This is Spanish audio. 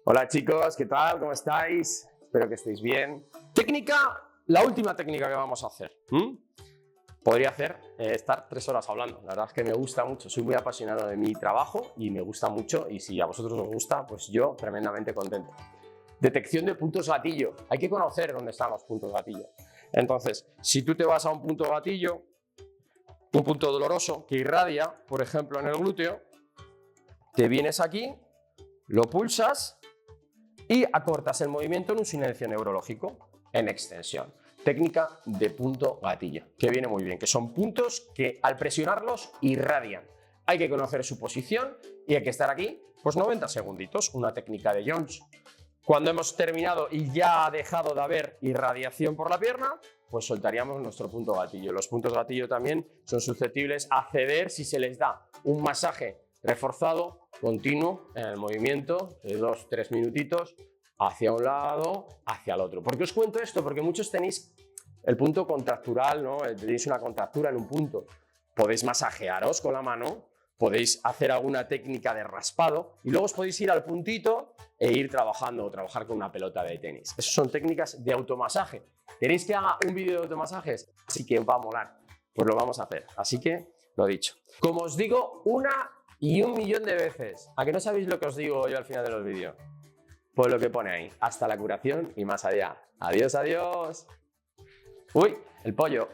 Hola chicos, ¿qué tal? ¿Cómo estáis? Espero que estéis bien. Técnica, la última técnica que vamos a hacer. Podría estar 3 horas hablando. La verdad es que me gusta mucho, soy muy apasionado de mi trabajo y me gusta mucho, y si a vosotros os gusta, pues yo tremendamente contento. Detección de puntos gatillo. Hay que conocer dónde están los puntos gatillo. Entonces, si tú te vas a un punto gatillo, un punto doloroso que irradia, por ejemplo en el glúteo, te vienes aquí, lo pulsas y acortas el movimiento en un silencio neurológico en extensión. Técnica de punto gatillo, que viene muy bien, que son puntos que al presionarlos irradian. Hay que conocer su posición y hay que estar aquí pues 90 segunditos, una técnica de Jones. Cuando hemos terminado y ya ha dejado de haber irradiación por la pierna, pues soltaríamos nuestro punto gatillo. Los puntos gatillo también son susceptibles a ceder si se les da un masaje reforzado, continuo, en el movimiento de 2-3 minutitos, hacia un lado, hacia el otro. ¿Por qué os cuento esto? Porque muchos tenéis el punto contractural, ¿no? Tenéis una contractura en un punto. Podéis masajearos con la mano, podéis hacer alguna técnica de raspado y luego os podéis ir al puntito e ir trabajando o trabajar con una pelota de tenis. Esas son técnicas de automasaje. ¿Queréis que haga un vídeo de automasajes? Así que va a molar. Pues lo vamos a hacer. Así que, lo dicho. Como os digo 1.000.000 de veces, ¿a que no sabéis lo que os digo yo al final de los vídeos? Pues lo que pone ahí. Hasta la curación y más allá. Adiós, adiós. Uy, el pollo.